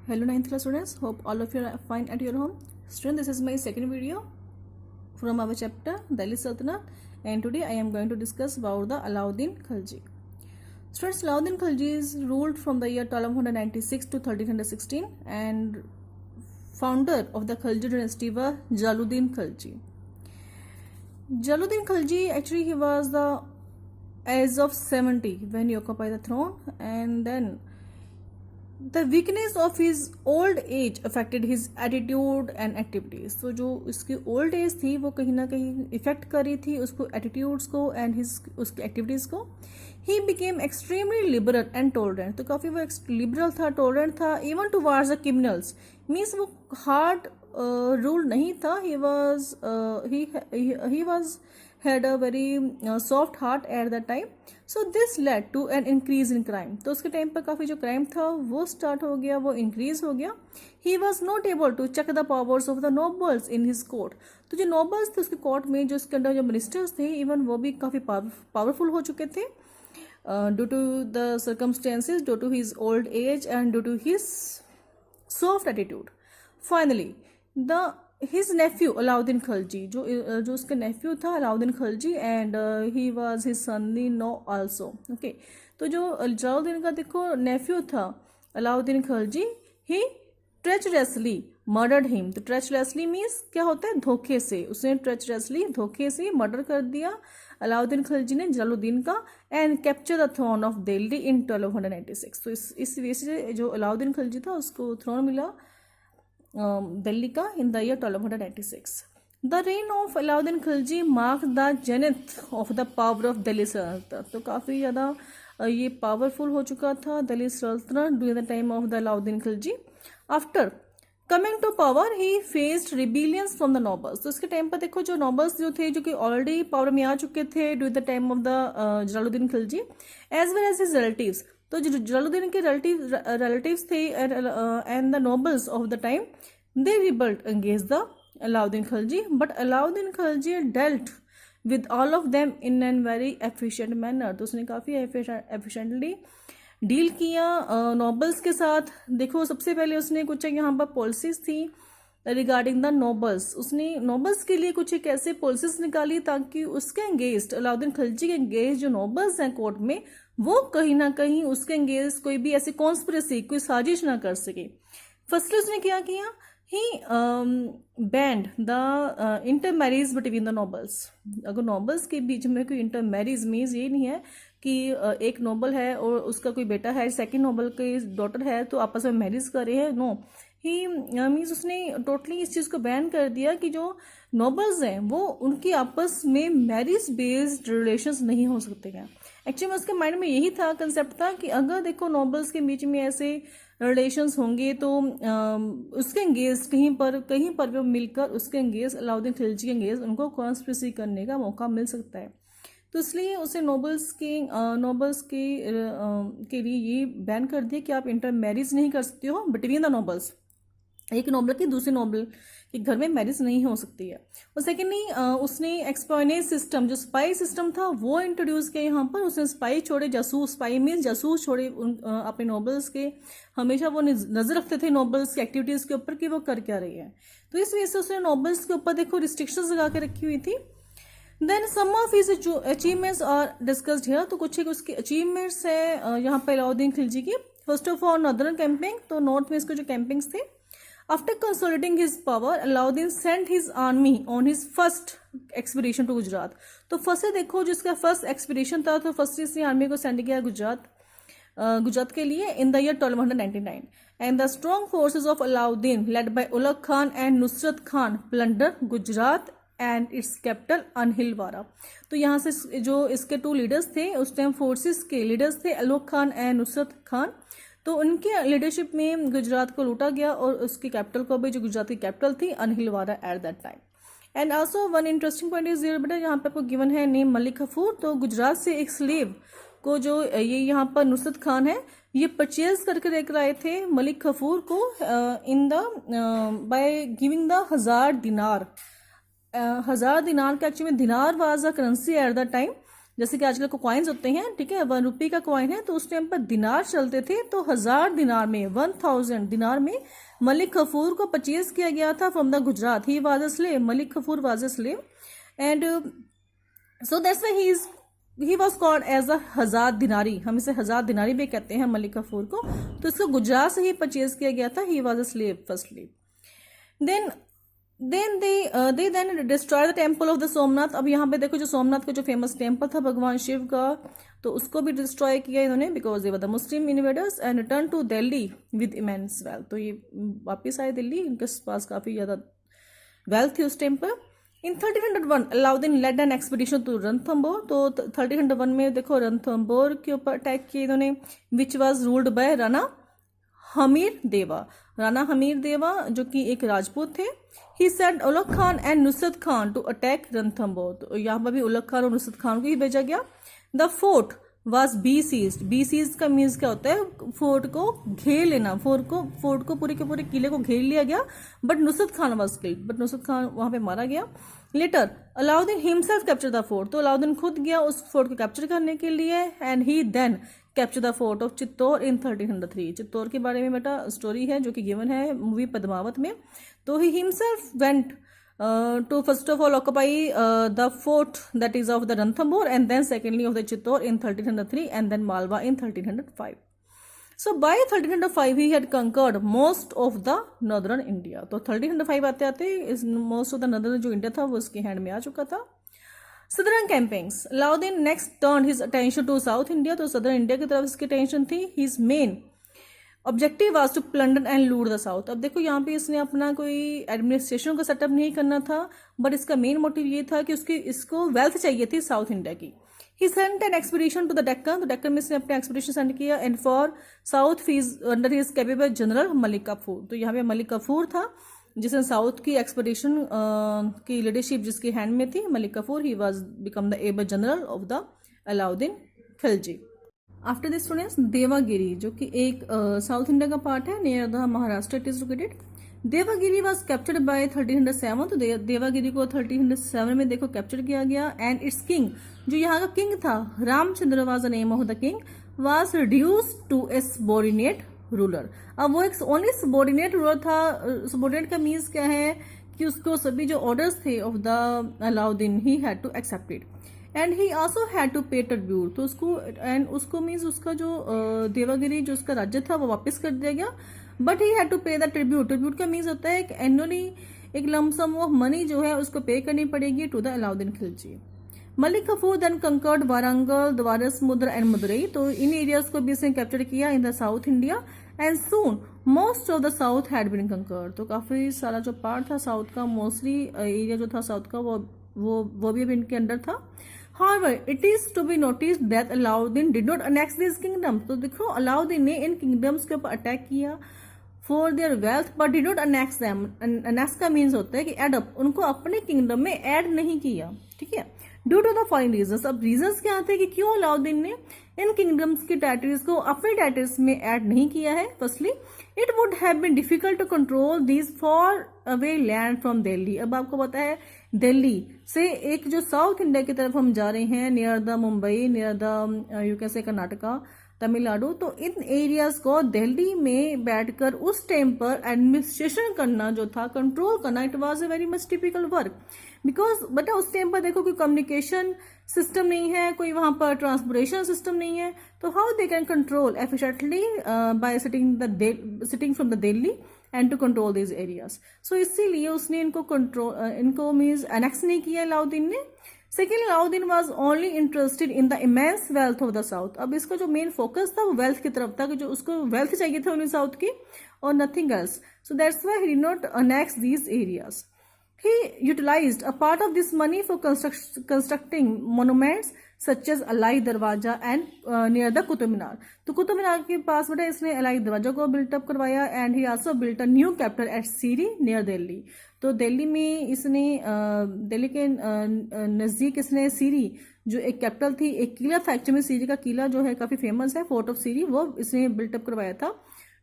Hello 9th class students, hope all of you are fine at your home. Students, this is my second video from our chapter Delhi Sultanate, and today I am going to discuss about the Alauddin Khilji. Students, Alauddin Khilji is ruled from the year 1296 to 1316 and founder of the Khilji dynasty was Jalaluddin Khilji. Jalaluddin Khilji, actually he was the age of 70 when he occupied the throne, and then the weakness of his old age affected his attitude and activities. तो जो इसकी old age थी वो कहीं ना कहीं effect कर रही थी उसको attitudes को and उसकी activities को. He became extremely liberal and tolerant. तो काफ़ी वो liberal था, tolerant था, even towards the criminals. Means वो hard rule नहीं था. He was had a very soft heart at that time. So this led to an increase in crime. तो उसके टाइम पर काफ़ी जो क्राइम था वो स्टार्ट हो गया, वो इंक्रीज हो गया. He was not able to check the powers of the nobles in his court. तो जो nobles थे उसके कोर्ट में, जो उसके अंदर जो मिनिस्टर्स थे, इवन वो भी काफ़ी पावरफुल हो चुके थे due to the circumstances, due to his old age and due to his soft attitude. Finally, his nephew Alauddin Khilji, जो उसके nephew था Alauddin Khilji, and he was his son-in-law also. Okay, तो जो जलालुद्दीन का देखो nephew था Alauddin Khilji, he treacherously murdered him. तो treacherously means क्या होता है? धोखे से. उसने treacherously धोखे से मर्डर कर दिया अलाउद्दीन खिलजी ने जलालुद्दीन का, and capture the throne of Delhi in 1296. तो इस वजह से जो अलाउद्दीन खिलजी था उसको थ्रोन मिला दिल्ली का इन the year 1296. The rain of Alauddin Khilji mark the zenith of the power of Delhi सल्तनत. तो काफ़ी ज़्यादा ये पावरफुल हो चुका था दिल्ली सल्तनत during the time of the Alauddin Khilji. After coming to power he faced rebellions from the nobles. तो इसके टाइम पर देखो जो नोबल्स जो थे, जो कि ऑलरेडी पावर में आ चुके थे during the time of the Jalaluddin Khilji, as well as his relatives. तो जो जलालुद्दीन के रिलेटिव्स थे and the nobles of the time, they rebelled against the Alauddin Khilji, but Alauddin Khilji dealt with all of them in an very efficient manner. तो उसने काफ़ी efficiently deal किया nobles के साथ. देखो सबसे पहले उसने कुछ यहाँ पर पॉलिसीज थी रिगार्डिंग द नोबल्स. उसने नोबल्स के लिए कुछ एक ऐसे पॉलिसीज निकाली ताकि उसके एंगेस्ट, अलाउद्दीन खिलजी के एंगेस्ट जो नोबल्स हैं कोर्ट में, वो कहीं ना कहीं उसके एंगेस्ट कोई भी ऐसी कॉन्स्पिरेसी, कोई साजिश ना कर सके. फर्स्टली उसने क्या किया? He banned the inter marriage between the nobles. अगर नोबल्स के बीच में कोई इंटर मैरिज मीन्स ये नहीं है कि एक नोबल है और उसका कोई बेटा है, सेकंड नोबल की डॉटर है, तो आपस में मैरिज कर रहे हैं. नो, ही मीन्स उसने टोटली इस चीज़ को बैन कर दिया कि जो नोबल्स हैं वो उनकी आपस में मैरिज बेस्ड रिलेशंस नहीं हो सकते हैं. एक्चुअली उसके माइंड में यही था, कंसेप्ट था कि अगर देखो नोबल्स के बीच में ऐसे रिलेशंस होंगे तो उसके एंगेज कहीं पर भी मिलकर उसके एंगेज अलाउद्दीन खिलजी के एंगेज उनको कॉन्स्पिरेसी करने का मौका मिल सकता है. तो इसलिए उसे नोबल्स के लिए ये बैन कर दिया कि आप इंटर मैरिज नहीं कर सकते हो बिटवीन द नोबल्स. एक नोबल की दूसरे नोबल के घर में मैरिज नहीं हो सकती है. और सेकेंडली उसने एक्सपॉनेज सिस्टम, जो स्पाई सिस्टम था, वो इंट्रोड्यूस किया यहाँ पर. उसने स्पाई छोड़े, जासूस, स्पाई मीन्स जासूस छोड़े अपने नोबल्स के. हमेशा वो नजर रखते थे नोबल्स की एक्टिविटीज के ऊपर कि वो कर क्या रही है. तो इस वजह से उसने नोबल्स के ऊपर देखो रिस्ट्रिक्शंस लगा के रखी हुई थी. Then some of his achievements are discussed here. तो कुछ एक उसकी अचीवमेंट्स है यहाँ पर अलाउद्दीन खिलजी की. First of all northern camping. तो नॉर्थ में इसके जो कैंपिंग्स थे, after consolidating his power Alauddin sent his army on his first expedition to Gujarat. तो फर्स्ट से देखो जिसका फर्स्ट एक्सपीडिशन था, तो फर्स्ट इसने आर्मी को सेंड किया गुजरात के लिए in the year 1299. And the strong forces of Alauddin led by Ulugh Khan and Nusrat Khan plunder Gujarat and its capital Anhilwara. तो यहाँ से जो इसके टू लीडर्स थे उस टाइम, फोर्सेस के लीडर्स थे उलग खान एंड नुसरत खान. तो उनके लीडरशिप में गुजरात को लूटा गया और उसकी कैपिटल को भी, जो गुजरात की कैपिटल थी, Anhilwara at that time. And also one interesting point is बेटा, यहाँ पे आपको गिवन है नेम मलिक कफूर. तो गुजरात से एक स्लेव को, जो ये यहाँ पर नुसरत खान है, ये परचेज करके लेकर आए थे मलिक कफूर को in the by giving the 1000 दिनार. 1000 दिनार का एक्चुअली दिनार was a currency at the time. जैसे कि आजकल को कॉइन्स होते हैं, ठीक है, 1 रुपये का कॉइन है, तो उस टाइम पर दिनार चलते थे, तो 1000 दिनार में 1000 दिनार में मलिक कफूर को परचेज किया गया था from the Gujarat. He was a slave, Malik Kafur was a slave, and so that's why he was called as a 1000 दिनारी. हम इसे 1000 दिनारी भी कहते हैं मलिक कफूर को. तो इसको गुजरात से ही परचेज किया गया था. He was a slave firstly. Then they then destroy the temple of the Somnath. अब यहाँ पे देखो जो सोमनाथ का जो फेमस टेम्पल था भगवान शिव का, तो उसको भी डिस्ट्रॉय किया इन्होंने, because they were the Muslim invaders, and return to Delhi with immense wealth. तो ये वापिस आए दिल्ली, इनके पास काफ़ी ज़्यादा वेल्थ थी उस टाइम पर. In 1301 Alauddin led an expedition to Ranthambore. तो 1301 में देखो रणथंबोर के ऊपर अटैक किया इन्होंने, which was ruled by Rana Hamir Deva. Rana Hamir Deva जो कि एक राजपूत थे. He sent Ulugh Khan and Nusrat Khan to attack Ranthambore. तो यहाँ पर भी उलग खान और नुसरत खान को ही भेजा गया. The fort was besieged. Besiege का मीन्स क्या होता है, फोर्ट को घेर लेना. फोर्ट को पूरे के पूरे किले को घेर लिया गया, but Nusrat Khan was killed, but Nusrat Khan वहां पे मारा गया. Later Alauddin himself capture the fort. तो अलाउद्दीन खुद गया उस फोर्ट को कैप्चर करने के लिए, and he then capture the fort of Chittor in 1303. Chittor के बारे में बेटा स्टोरी है जो कि गिवन है मूवी पद्मावत में. तो he himself went to first of all occupy the fort that is of the Ranthambore, and then secondly of the Chittor in 1303, and then Malwa in 1305. So by 1305 he had conquered most of the northern India. तो 1305 आते आते इस most of the northern जो India था वो उसके hand में आ चुका था. Southern campaigns. Alauddin next turned his attention to South India. तो southern इंडिया की तरफ इसकी टेंशन थी. His main objective was to plunder and loot the south. अब देखो यहाँ पे इसने अपना कोई एडमिनिस्ट्रेशन का सेटअप नहीं करना था, बट इसका मेन मोटिव ये था कि इसको वेल्थ चाहिए थी साउथ इंडिया की. He sent an expedition to the Deccan. तो डेक्कन में इसने अपना एक्सपीडिशन सेंड किया, and for south fees under his capable general Malik Kafur. तो यहाँ पे मलिक कफूर था जिसने साउथ की एक्सपीडिशन की लीडरशिप जिसके हैंड में थी, Malik Kafur. He was become the able general of the Alauddin Khilji. After this students Devagiri जो कि एक साउथ इंडिया का पार्ट है, near the Maharashtra it is located. Devagiri was captured by 1307. तो देवागिरी को 1307 में देखो कैप्चर किया गया, एंड इट्स किंग जो यहाँ का किंग था Ramchandra was the name of the king, was reduce to a subordinate ruler. अब वो एक ओनली सबॉर्डिनेट रूलर था. सबॉर्डिनेट का मीन्स क्या है कि उसको सभी जो ऑर्डर्स थे of the Alauddin he had to accept it, and he also had to pay tribute. तो उसको मीन्स उसका जो देवागिरी जो उसका राज्य था वो वापस कर दिया गया, बट ही हैड टू पे द ट्रिब्यूट. ट्रिब्यूट का मीन्स होता है कि एनुअली एक लमसम ऑफ मनी जो है उसको पे करनी पड़ेगी to the Alauddin Khilji. Malik Kafur then conquered Warangal, Dwarasamudra and Madurai. तो इन एरियाज को भी इसने कैप्चर किया in the south India, and soon most of the south had been conquered. तो काफी सारा जो पार्ट था साउथ का, मोस्टली एरिया जो था साउथ का वो भी अब इनके अंडर था. However, it is to be noticed that Alauddin did not annex these kingdoms. तो देखो अलाउद्दीन ने इन किंगडम्स के ऊपर अटैक किया for their wealth, but did not annex them. Annex का मीन्स होता है कि एड अप, उनको अपने किंगडम में ऐड नहीं किया. ठीक है, due to the following reasons. अब रीजंस क्या आते हैं कि क्यों अलाउद्दीन ने इन किंगडम्स की टेरिटरीज को अपने टेरिटरीज में ऐड नहीं किया है. Firstly it would have been difficult to control these far away land from Delhi. अब आपको पता है दिल्ली से एक जो साउथ इंडिया की तरफ हम जा रहे हैं, near the Mumbai, near the you can say Karnataka, Tamil Nadu, तो इन एरियाज को दिल्ली में बैठकर उस टाइम पर एडमिनिस्ट्रेशन करना जो था, कंट्रोल करना, it was a very much typical work. Because बेटा उस टाइम पर देखो कोई कम्युनिकेशन सिस्टम नहीं है, कोई वहां पर ट्रांसपोर्टेशन सिस्टम नहीं है, तो how they can control efficiently by sitting from the Delhi and to control this areas. So इसीलिए उसने इनको मीन्स एनेक्स नहीं किया अलाउद्दीन ने. Second, Alauddin was only interested in the immense wealth of the south. अब इसका जो मेन फोकस था वो वेल्थ की तरफ था, कि जो उसको वेल्थ चाहिए था उन्हें साउथ की, और nothing else. So that's why he did not annex these areas. He utilized a part of this money for constructing monuments such as Alai Darwaja and near the Qutub Minar. तो कुतुब मीनार के पास बेटा इसने अलाई दरवाजा को built up करवाया, and he also built a new capital at Siri near Delhi. तो दिल्ली में इसने दिल्ली के नज़दीक इसने सीरी जो एक कैपिटल थी, एक किला था एक्चुअली, सीरी का किला जो है काफ़ी फेमस है, फोर्ट ऑफ सीरी, वो इसने बिल्टअप करवाया था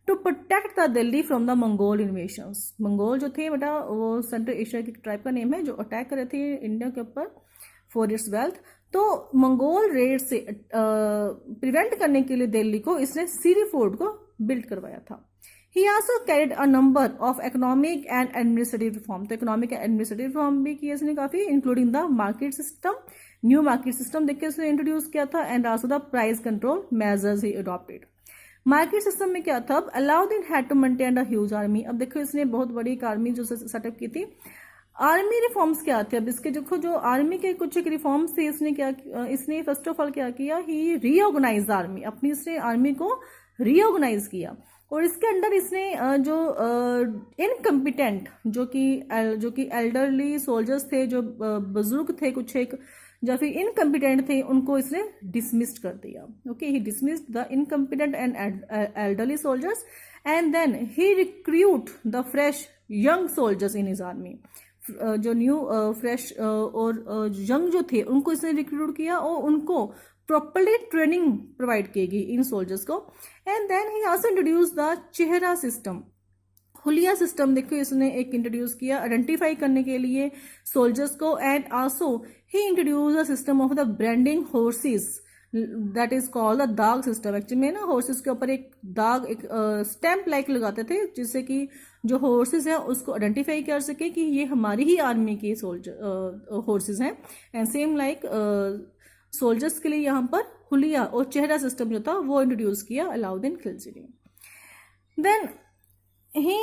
to protect the Delhi from the Mongol invasions. Mongol जो थे बेटा वो सेंट्रल एशिया की ट्राइब का नेम है जो अटैक कर रहे थे इंडिया के ऊपर फॉर इट्स वेल्थ. तो मंगोल रेड से प्रिवेंट करने के लिए दिल्ली को इसने सीरी फोर्ट को बिल्ड करवाया था। He also carried a number of economic and administrative reform. तो economic and administrative reform भी किए इसने काफी, including the market system, new market system देख के इसने इंट्रोड्यूस किया था, and also the price control measures he adopted. Market system में क्या था, अब Alauddin had to maintain a huge army. अब देखो इसने बहुत बड़ी एक आर्मी जो सेटअप की थी। आर्मी रिफॉर्म्स क्या थे, अब इसके देखो जो आर्मी के कुछ एक रिफॉर्म्स थे, इसने क्या, इसने फर्स्ट ऑफ ऑल क्या किया, ही रीऑर्गेनाइज आर्मी, अपनी इसने आर्मी को रीऑर्गेनाइज किया। और इसके अंडर इसने जो इनकम्पिटेंट जो कि एल्डरली सोल्जर्स थे, जो बुजुर्ग थे कुछ एक, या फिर इनकम्पिटेंट थे, उनको इसने डिसमिस्ड कर दिया। Okay, he dismissed the incompetent and elderly soldiers and then he recruit the fresh young soldiers in his army. जो न्यू फ्रेश और यंग जो थे उनको इसने रिक्रूट किया और उनको प्रॉपरली ट्रेनिंग प्रोवाइड की गई इन सोल्जर्स को। And then he also introduce the चेहरा सिस्टम, हुलिया सिस्टम देखो इसने एक इंट्रोड्यूस किया आइडेंटिफाई करने के लिए सोल्जर्स को। And also he introduce the system of the branding horses, that is called the दाग सिस्टम। एक्चुअली में ना हॉर्सेस के ऊपर एक दाग, एक स्टैंप लाइक लगाते थे, जिससे कि जो हॉर्सेस हैं उसको आइडेंटिफाई कर सके कि ये हमारी ही आर्मी के सोल्जर हॉर्सेस हैं। एंड सेम लाइक सोल्जर्स के लिए यहाँ पर हुलिया और चेहरा सिस्टम जो था वो इंट्रोड्यूस किया अलाउद्दीन खिलजी ने। Then he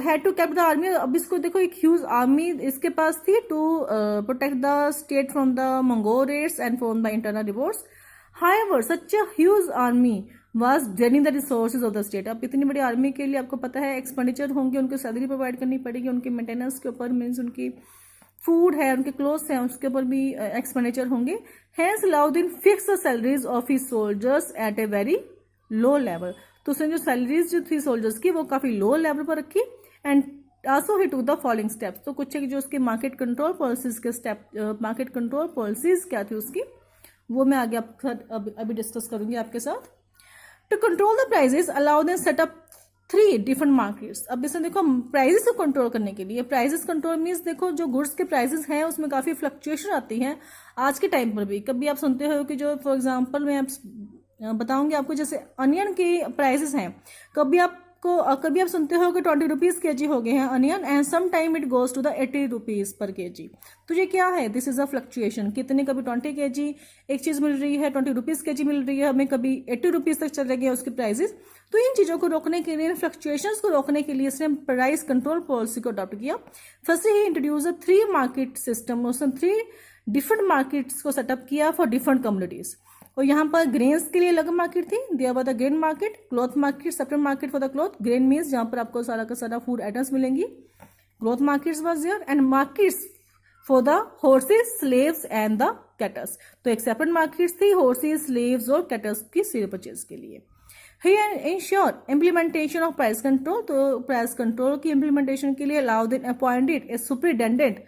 had to kept the army. अब इसको देखो एक ह्यूज आर्मी इसके पास थी to protect the state from the Mongol raids and from the internal revolts. However such a huge army was draining the resources of the state. अब इतनी बड़ी आर्मी के लिए आपको पता है एक्सपेंडिचर होंगे, उनको सैलरी प्रोवाइड करनी पड़ेगी, उनके मेंटेनेंस के ऊपर मीन्स उनकी फूड है, उनके क्लोथ्स हैं, उसके ऊपर भी एक्सपेंडिचर होंगे। Hence Alauddin fix the salaries of his soldiers at a very low level. तो उसने जो सैलरीज जो थी सोल्जर्स की वो काफी लो लेवल पर रखी। And also he to the following steps, तो कुछ जो उसके मार्केट कंट्रोल पॉलिसीज के स्टेप, मार्केट कंट्रोल पॉलिसीज क्या थी उसकी, वो मैं आगे आपके साथ अभी डिस्कस करूंगी आपके साथ। To control the prices Alauddin set up 3 different markets. अब इसमें देखो प्राइजेस को कंट्रोल करने के लिए, प्राइजेस कंट्रोल मीन्स देखो जो गुड्स के प्राइजेस हैं उसमें काफी फ्लक्चुएशन आती है आज के टाइम पर भी। कभी आप सुनते हो कि जो फॉर एग्जांपल मैं बताऊंगी आपको, जैसे अनियन की प्राइसेस हैं, कभी आप सुनते हो कि 20 रुपीज kg हो गए हैं onion, and some time it goes to the 80 rupees पर kg। तो ये क्या है, दिस इज अ फ्लक्चुएशन, कितने कभी 20 kg एक चीज मिल रही है, 20 रुपीज kg मिल रही है हमें, कभी 80 रुपीज तक चले गए उसके प्राइसेस। तो इन चीजों को रोकने के लिए, फ्लक्चुएशंस को रोकने के लिए इसने प्राइस कंट्रोल पॉलिसी को अडॉप्ट किया। First he introduce 3 market system, उसने 3 डिफरेंट मार्केट्स को सेटअप किया फॉर डिफरेंट कम्युनिटीज। और यहाँ पर ग्रेन्स के लिए अलग मार्केट थी, there was the grain market, cloth market separate market for the cloth. Grain means जहाँ पर आपको सारा का सारा फूड आइटम्स मिलेंगी। Cloth markets was there and markets for the horses, slaves and the kettles. तो एक सेपरेट मार्केट्स थी हॉर्सेस, स्लेव्स और कैटल्स की सेल परचेज के लिए। Ensure implementation of price control, तो प्राइस कंट्रोल की इम्प्लीमेंटेशन के लिए Alauddin appointed A superintendent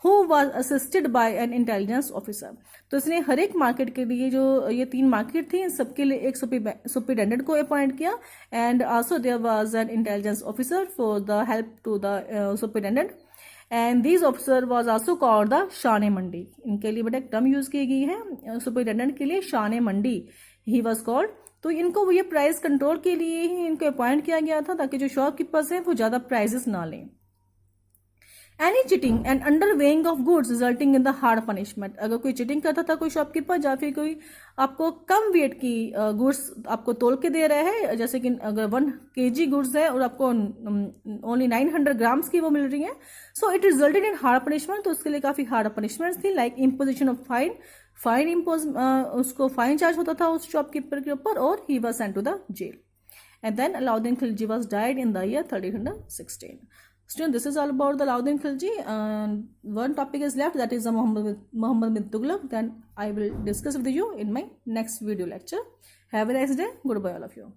who was assisted by an intelligence officer। तो इसने हर एक मार्केट के लिए, जो ये 3 मार्केट थी, सबके लिए एक सुपरिटेंडेंट को अपॉइंट किया। And also there was an intelligence officer for the help to the superintendent. And this officer was also called the शान मंडी। इनके लिए बड़ा एक टर्म यूज की गई है सुपरिटेंडेंट के लिए, शान मंडी ही वाज कॉल्ड। तो इनको ये प्राइस कंट्रोल के लिए ही इनको अपॉइंट किया गया था, ताकि जो शॉपकीपर्स हैं वो ज्यादा प्राइजेस ना लें। Any cheating and under weighing of goods resulting in the hard punishment. अगर कोई चिटिंग करता था कोई शॉपकीपर, या फिर कोई आपको कम वेट की गुड्स आपको तोल के दे रहे हैं, जैसे कि अगर 1 kg गुड्स है और आपको ओनली 900 ग्राम्स की वो मिल रही है, so it resulted in hard punishment. तो उसके लिए काफी हार्ड पनिशमेंट्स थी, like imposition of fine impose, उसको फाइन चार्ज होता था उस शॉपकीपर के ऊपर, और he was sent to the jail. And then Alauddin Khilji was died in the year 1316। Student, this is all about the Alauddin Khilji. One topic is left, that is the Muhammad bin Tughlaq. Then I will discuss with you in my next video lecture. Have a nice day. Goodbye all of you.